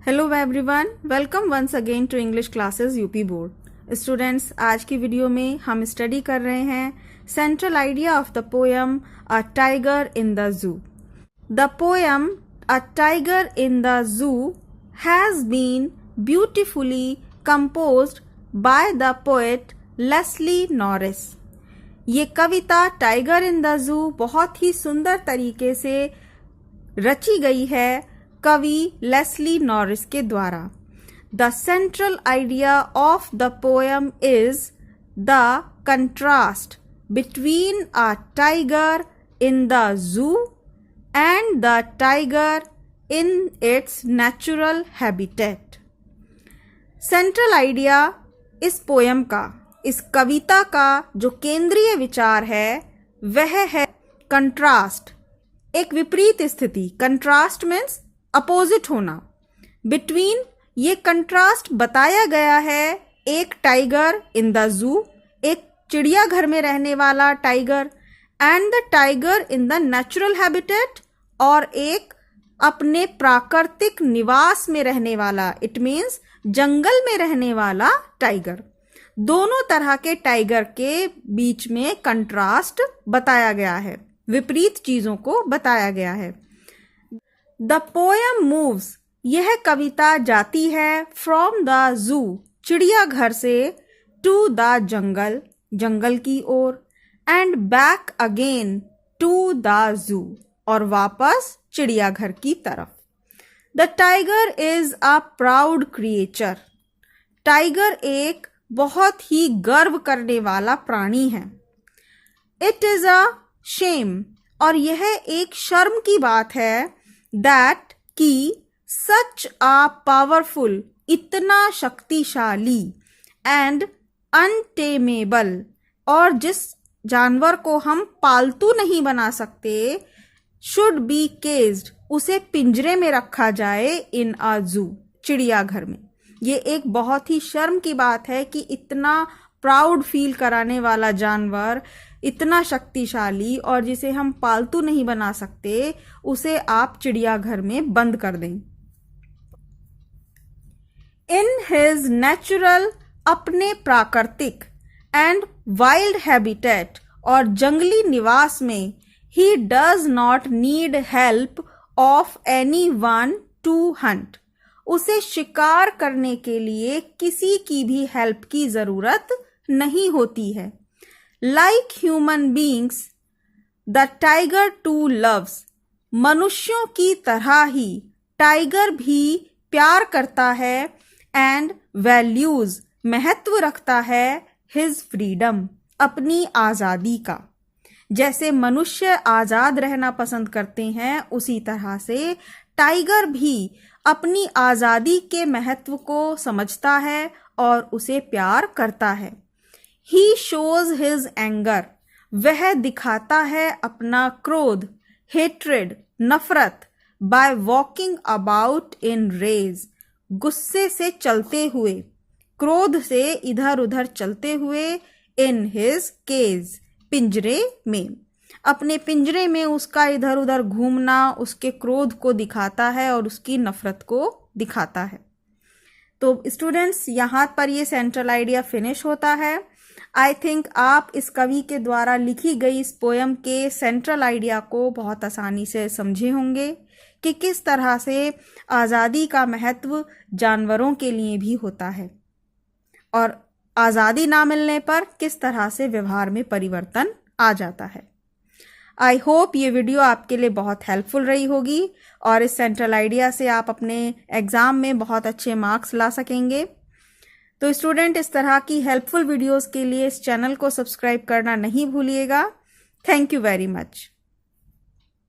Hello everyone, welcome once again to English classes UP board. Students, आज की video में हम स्टडी कर रहे हैं central idea of the poem a tiger in the zoo. The poem a tiger in the zoo has been beautifully composed by the poet Leslie Norris. ये कविता tiger in the जू बहुत ही सुंदर तरीके से रची गई है कवि लेस्ली नॉरिस के द्वारा। The central idea of the poem is the contrast between a tiger in the जू and the tiger in its natural habitat. Central idea इस पोएम का, इस कविता का जो केंद्रीय विचार है वह है कंट्रास्ट, एक विपरीत स्थिति। कंट्रास्ट मीन्स अपोजिट होना। बिटवीन, ये कंट्रास्ट बताया गया है एक टाइगर इन द जू, एक चिड़ियाघर में रहने वाला tiger, and the tiger in the natural habitat, और एक अपने प्राकृतिक निवास में रहने वाला, इट मीन्स जंगल में रहने वाला टाइगर। दोनों तरह के टाइगर के बीच में कंट्रास्ट बताया गया है, विपरीत चीजों को बताया गया है। द पोएम मूव्स, यह कविता जाती है फ्रॉम द जू, चिड़ियाघर से, टू द जंगल, जंगल की ओर, and back again to the zoo, और वापस चिड़ियाघर की तरफ। The tiger is a proud creature, tiger एक बहुत ही गर्व करने वाला प्राणी है। इट इज अ शेम, और यह एक शर्म की बात है, दैट कि सच आ पावरफुल, इतना शक्तिशाली, एंड अनटेमेबल, और जिस जानवर को हम पालतू नहीं बना सकते, शुड बी केज्ड, उसे पिंजरे में रखा जाए इन अ जू, चिड़ियाघर में। ये एक बहुत ही शर्म की बात है कि इतना प्राउड फील कराने वाला जानवर, इतना शक्तिशाली, और जिसे हम पालतू नहीं बना सकते, उसे आप चिड़ियाघर में बंद कर दें। इन हिज नेचुरल, अपने प्राकृतिक, एंड वाइल्ड हैबिटेट, और जंगली निवास में, he does not need help of any one two Hunt, उसे शिकार करने के लिए किसी की भी हेल्प की जरूरत नहीं होती है। Like human beings the tiger too loves, मनुष्यों की तरह ही टाइगर भी प्यार करता है, एंड वैल्यूज, महत्व रखता है, हिज फ्रीडम, अपनी आज़ादी का। जैसे मनुष्य आज़ाद रहना पसंद करते हैं, उसी तरह से टाइगर भी अपनी आज़ादी के महत्व को समझता है और उसे प्यार करता है। He shows his anger, वह दिखाता है अपना क्रोध, hatred, नफरत, by walking about in rage, गुस्से से चलते हुए, क्रोध से इधर उधर चलते हुए, in his cage, पिंजरे में, अपने पिंजरे में उसका इधर उधर घूमना उसके क्रोध को दिखाता है और उसकी नफरत को दिखाता है। तो स्टूडेंट्स, यहाँ पर ये सेंट्रल आइडिया फिनिश होता है। आई थिंक आप इस कवि के द्वारा लिखी गई इस पोएम के सेंट्रल आइडिया को बहुत आसानी से समझे होंगे कि किस तरह से आज़ादी का महत्व जानवरों के लिए भी होता है, और आज़ादी ना मिलने पर किस तरह से व्यवहार में परिवर्तन आ जाता है। आई होप ये वीडियो आपके लिए बहुत हेल्पफुल रही होगी, और इस सेंट्रल आइडिया से आप अपने एग्ज़ाम में बहुत अच्छे मार्क्स ला सकेंगे। तो स्टूडेंट, इस तरह की हेल्पफुल वीडियोस के लिए इस चैनल को सब्सक्राइब करना नहीं भूलिएगा। Thank you very much.